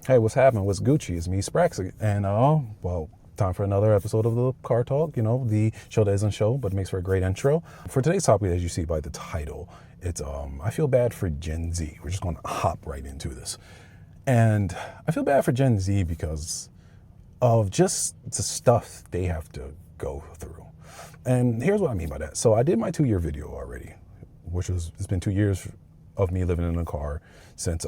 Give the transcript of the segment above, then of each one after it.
Hey, what's happening? What's Gucci? It's me, Sprax, and well, time for another episode of the Car Talk. You know, the show that isn't show, but makes for a great intro. For today's topic, as you see by the title, it's I feel bad for Gen Z. We're just going to hop right into this, and I feel bad for Gen Z because of just the stuff they have to go through. And here's what I mean by that. So I did my 2-year video already, it's been 2 years of me living in a car since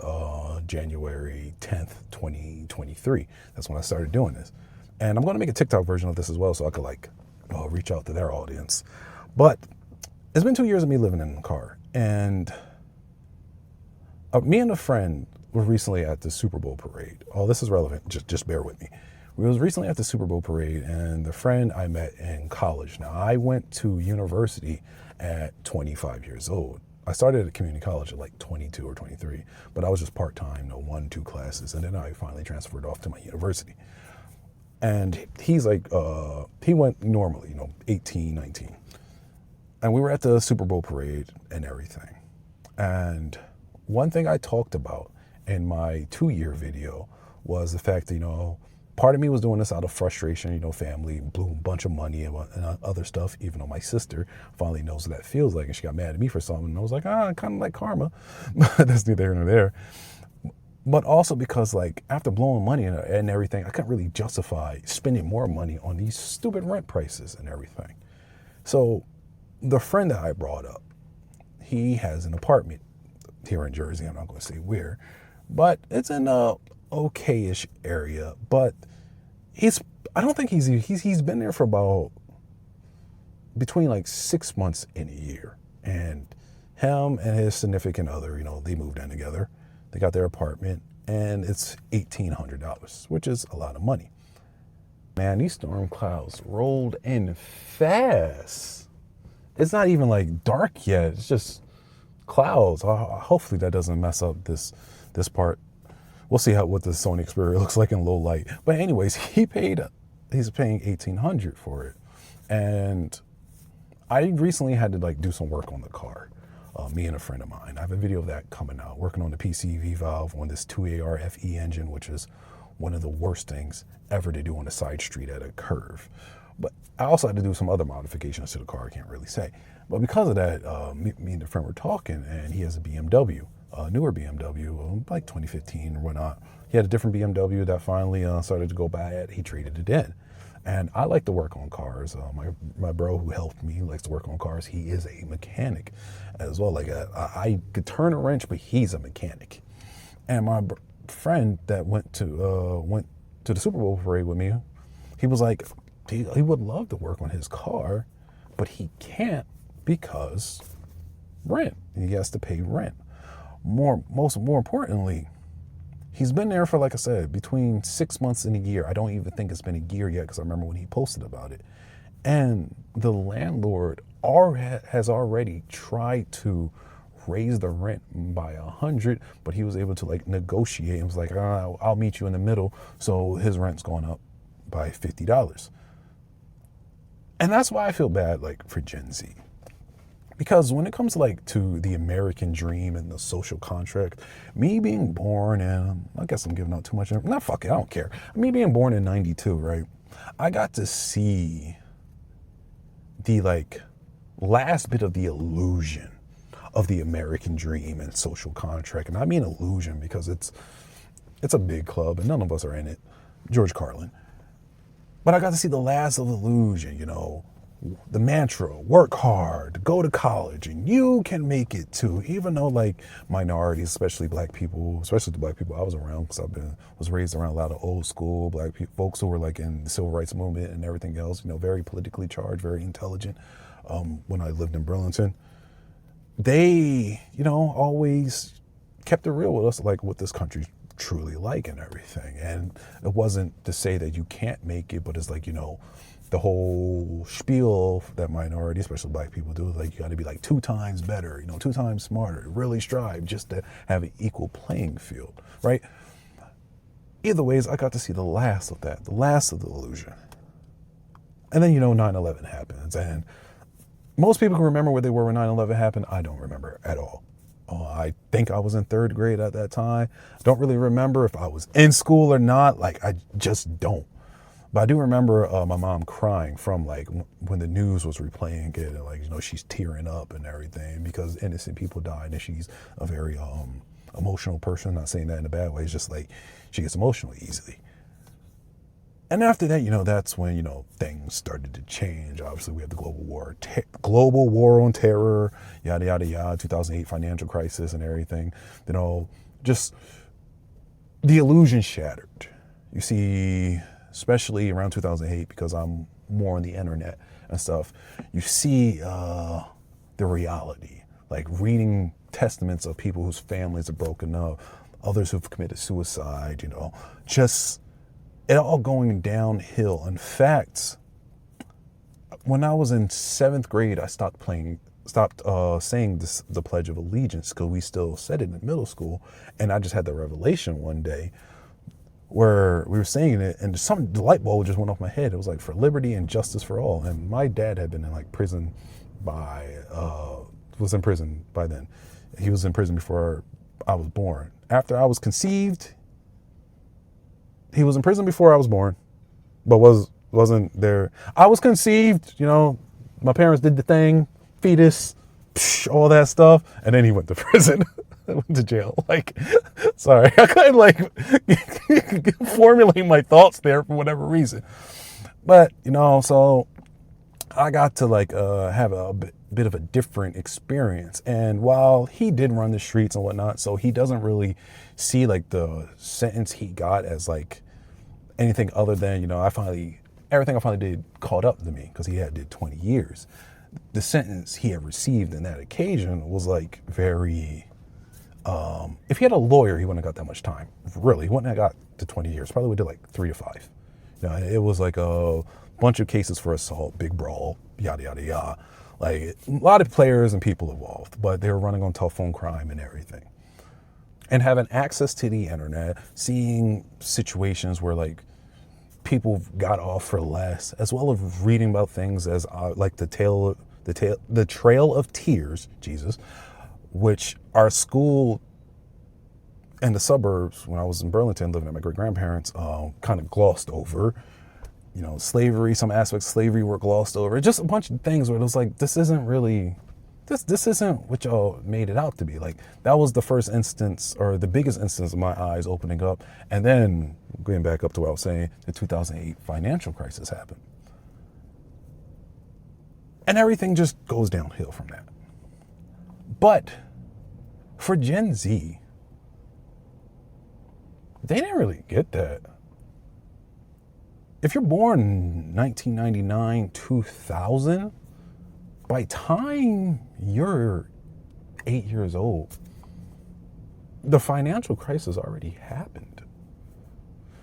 January 10th, 2023. That's when I started doing this. And I'm going to make a TikTok version of this as well so I could reach out to their audience. But it's been 2 years of me living in a car. And me and a friend were recently at the Super Bowl parade. Oh, this is relevant. Just bear with me. We was recently at the Super Bowl parade, and the friend I met in college. Now, I went to university at 25 years old. I started at community college at like 22 or 23, but I was just part-time, 1-2 classes, and then I finally transferred off to my university. And he's like, he went normally, 18, 19. And we were at the Super Bowl parade and everything. And one thing I talked about in my 2-year video was the fact that, part of me was doing this out of frustration, family blew a bunch of money and other stuff, even though my sister finally knows what that feels like, and she got mad at me for something. And I was like, kind of like karma, but that's neither here nor there. But also because after blowing money and everything, I couldn't really justify spending more money on these stupid rent prices and everything. So the friend that I brought up, he has an apartment here in Jersey. I'm not going to say where, but it's in a okay-ish area, but I don't think he's been there for about between 6 months and a year. And him and his significant other, they moved in together. They got their apartment, and it's $1,800, which is a lot of money. Man, these storm clouds rolled in fast. It's not even dark yet. It's just clouds. Hopefully that doesn't mess up this part. We'll see what the Sony Xperia looks like in low light. But anyways, he's paying $1,800 for it. And I recently had to do some work on the car. Me and a friend of mine. I have a video of that coming out, working on the PCV valve on this 2AR FE engine, which is one of the worst things ever to do on a side street at a curve. But I also had to do some other modifications to the car, I can't really say. But because of that, me and the friend were talking, and he has a BMW. Newer BMW, like 2015 or whatnot. He had a different BMW that finally started to go bad. He traded it in. And I like to work on cars. My bro who helped me likes to work on cars. He is a mechanic as well. I could turn a wrench, but he's a mechanic. And my friend that went to the Super Bowl parade with me, he was like, he would love to work on his car, but he can't because rent. He has to pay rent. More importantly, he's been there for, like I said, between 6 months and a year. I don't even think it's been a year yet because I remember when he posted about it. And the landlord has already tried to raise the rent by 100, but he was able to negotiate and was like, I'll meet you in the middle. So his rent's going up by $50. And that's why I feel bad for Gen Z. Because when it comes to the American dream and the social contract, me being born in, I guess I'm giving out too much, fuck it, I don't care. Me being born in 92, right? I got to see the last bit of the illusion of the American dream and social contract. And I mean illusion because it's a big club and none of us are in it. George Carlin. But I got to see the last of the illusion, the mantra, work hard, go to college, and you can make it too. Even though minorities, especially the black people I was around, because was raised around a lot of old school black people, folks who were in the civil rights movement and everything else, very politically charged, very intelligent. When I lived in Burlington, they, always kept it real with us, what this country's truly like and everything. And it wasn't to say that you can't make it, but it's the whole spiel that minority, especially black people do, you got to be 2 times better, 2 times smarter, really strive just to have an equal playing field, right? Either ways, I got to see the last of that, the last of the illusion. And then, 9/11 happens, and most people can remember where they were when 9/11 happened. I don't remember at all. I think I was in third grade at that time. Don't really remember if I was in school or not. Like, I just don't. But I do remember my mom crying from like when the news was replaying it, and like, you know, she's tearing up and everything because innocent people died, and she's a very emotional person. Not saying that in a bad way. It's just like she gets emotional easily. And after that, you know, that's when, you know, things started to change. Obviously, we had the global war on terror, yada, yada, yada, 2008 financial crisis and everything. You know, just the illusion shattered. You see, especially around 2008, because I'm more on the internet and stuff, you see the reality, like reading testaments of people whose families are broken up, others who've committed suicide, you know, just it all going downhill. In fact, when I was in 7th grade, I stopped saying the Pledge of Allegiance, because we still said it in middle school. And I just had the revelation one day where we were saying it, and the light bulb just went off my head. It was like, for liberty and justice for all. And my dad had been in like prison was in prison by then. He was in prison before I was born. After I was conceived, he was in prison before I was born, but wasn't there. I was conceived, you know, my parents did the thing, fetus, all that stuff, and then he went to prison. Went to jail. Like, sorry, I couldn't like formulate my thoughts there for whatever reason. But, you know, so I got to like have a bit of a different experience. And while he did run the streets and whatnot, so he doesn't really see like the sentence he got as like anything other than, you know, everything I finally did caught up to me, because he had did 20 years. The sentence he had received in that occasion was like very, if he had a lawyer, he wouldn't have got that much time. Really, he wouldn't have got to 20 years. Probably would do like 3 to 5. You know, it was like a bunch of cases for assault, big brawl, yada, yada, yada. Like a lot of players and people involved, but they were running on telephone crime and everything. And having access to the internet, seeing situations where like people got off for less, as well as reading about things as like the Trail of Tears, Jesus, which our school in the suburbs, when I was in Burlington living at my great grandparents, kind of glossed over. You know, slavery, some aspects of slavery were glossed over. Just a bunch of things where it was like, this isn't really. This isn't what y'all made it out to be. Like, that was the first instance, or the biggest instance of my eyes opening up. And then, going back up to what I was saying, the 2008 financial crisis happened. And everything just goes downhill from that. But for Gen Z, they didn't really get that. If you're born 1999, 2000, by time you're 8 years old, the financial crisis already happened.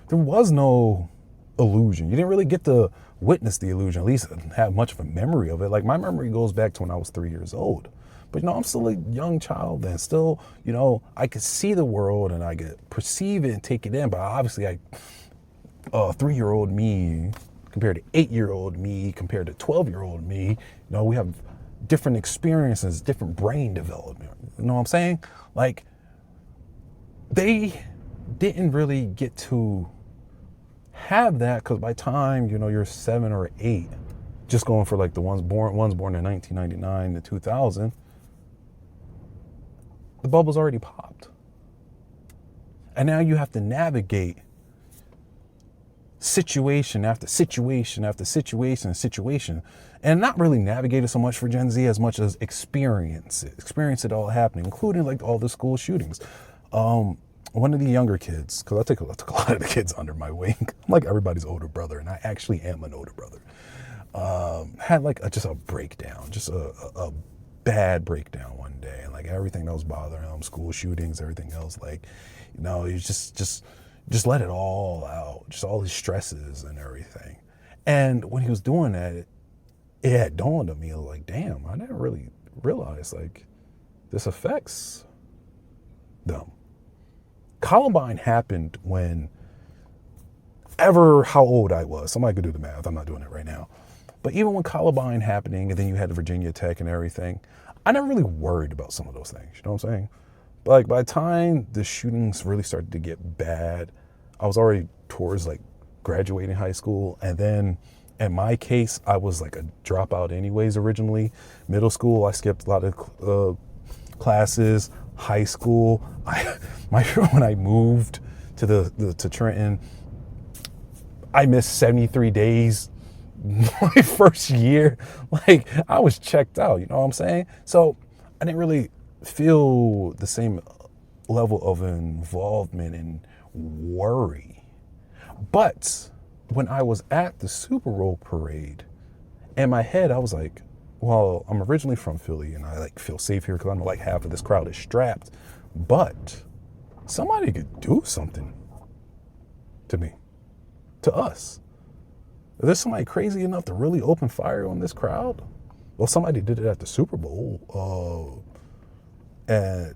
There was no illusion. You didn't really get to witness the illusion, at least have much of a memory of it. Like, my memory goes back to when I was 3 years old. But, you know, I'm still a young child, and still, you know, I could see the world and I could perceive it and take it in. But obviously, 3-year-old me compared to 8-year-old me, compared to 12-year-old me, you know, we have different experiences, different brain development. You know what I'm saying? Like, they didn't really get to have that, because by time, you know, you're 7 or 8, just going for like the ones born in 1999 to 2000, the bubble's already popped. And now you have to navigate situation after situation after situation, and not really navigate it so much for Gen Z as much as experience it all happening, including like all the school shootings. One of the younger kids, because I took a lot of the kids under my wing, I'm like everybody's older brother, and I actually am an older brother, had like just a breakdown, just a bad breakdown one day, and like everything that was bothering him, school shootings, everything else, like, you know, he just let it all out, just all his stresses and everything. And when he was doing that, it had dawned on me, like, damn, I never really realized like this affects them. Columbine happened when how old I was. Somebody could do the math. I'm not doing it right now. But even when Columbine happening, and then you had the Virginia Tech and everything, I never really worried about some of those things. You know what I'm saying? But like by the time the shootings really started to get bad, I was already towards like graduating high school. And then in my case, I was like a dropout anyways originally. Middle school, I skipped a lot of classes. High school, when I moved to Trenton, I missed 73 days my first year. Like I was checked out, you know what I'm saying? So I didn't really feel the same level of involvement and worry. But when I was at the Super Bowl parade, in my head I was like, well, I'm originally from Philly and I like feel safe here because I know like half of this crowd is strapped, but somebody could do something to me, to us. If there's somebody crazy enough to really open fire on this crowd, well, somebody did it at the Super Bowl at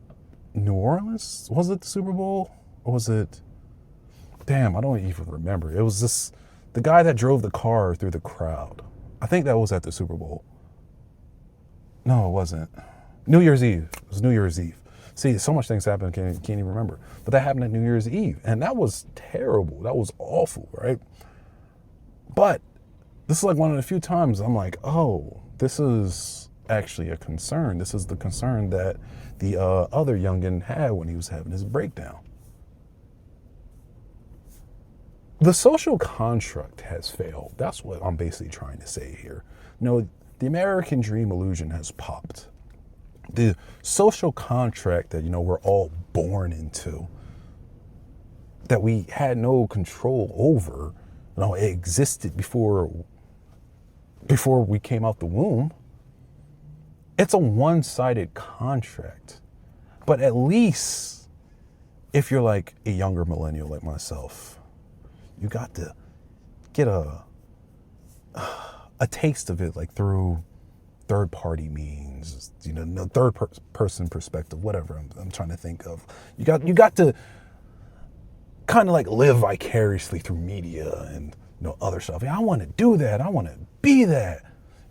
New Orleans. Was it the Super Bowl or was it? Damn, I don't even remember. It was the guy that drove the car through the crowd. I think that was at the Super Bowl. No, it wasn't. New Year's Eve. It was New Year's Eve. See, so much things happen, can't even remember. But that happened at New Year's Eve. And that was terrible. That was awful, right? But this is like one of the few times I'm like, oh, this is actually a concern. This is the concern that the other youngin had when he was having his breakdown. The social construct has failed. That's what I'm basically trying to say here. No, the American dream illusion has popped. The social contract that, we're all born into, that we had no control over, it existed before we came out the womb. It's a one-sided contract. But at least if you're like a younger millennial like myself, you got to get a taste of it like through third-party means, no third-person perspective, whatever I'm trying to think of. You got to kind of like live vicariously through media and other stuff. I want to do that. I want to be that.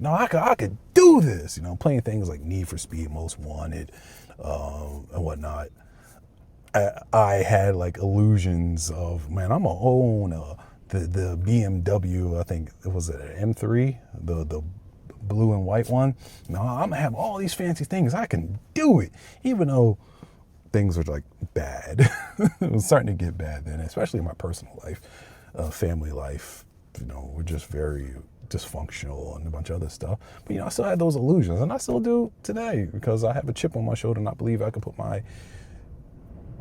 I could do this. Playing things like Need for Speed, Most Wanted, and whatnot. I had like illusions of, man, I'm gonna own the BMW. I think it was an M3, the blue and white one. I'm gonna have all these fancy things. I can do it, even though things were like bad. It was starting to get bad then, especially in my personal life, family life. We're just very dysfunctional and a bunch of other stuff. But I still had those illusions, and I still do today because I have a chip on my shoulder and I believe I can put my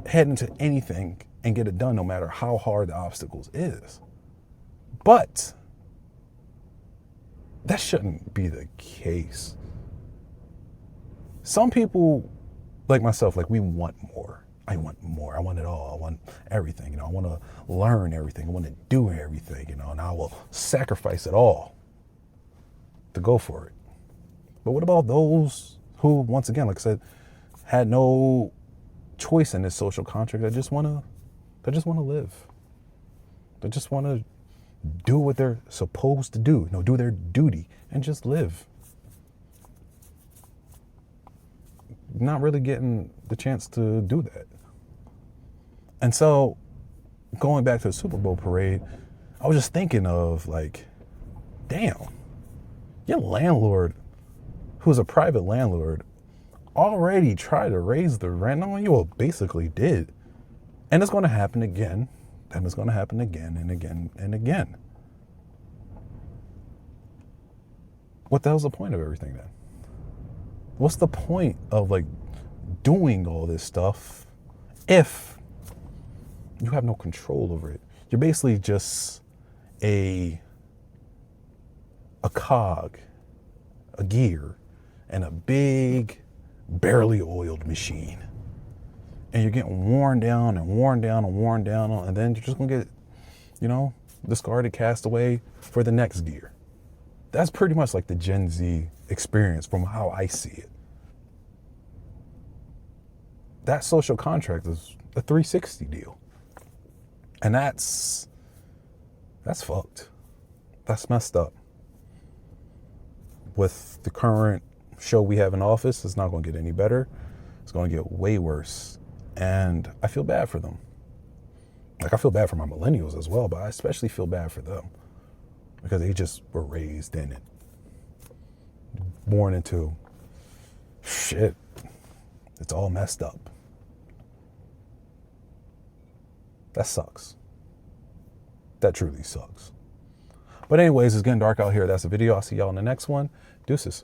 head into anything and get it done no matter how hard the obstacles is. But that shouldn't be the case. Some people like myself, like we want more. I want more. I want it all. I want everything. I want to learn everything. I want to do everything, and I will sacrifice it all to go for it. But what about those who, once again, like I said, had no choice in this social contract? They just want to live. They just want to do what they're supposed to do. Do their duty and just live. Not really getting the chance to do that. And so, going back to the Super Bowl parade, I was just thinking of like, damn, your landlord, who's a private landlord, already tried to raise the rent on you. Well, basically did. And it's going to happen again. And it's going to happen again and again and again. What the hell's the point of everything then? What's the point of like doing all this stuff if you have no control over it? You're basically just a cog, a gear, and a big, barely oiled machine. And you're getting worn down and worn down and worn down, and then you're just gonna get, discarded, cast away for the next gear. That's pretty much like the Gen Z experience from how I see it. That social contract is a 360 deal. And that's fucked. That's messed up. With the current show we have in office is not going to get any better. It's going to get way worse. And I feel bad for them. Like, I feel bad for my millennials as well, but I especially feel bad for them because they just were raised in it. Born into shit. It's all messed up. That sucks. That truly sucks. But anyways, it's getting dark out here. That's the video. I'll see y'all in the next one. Deuces.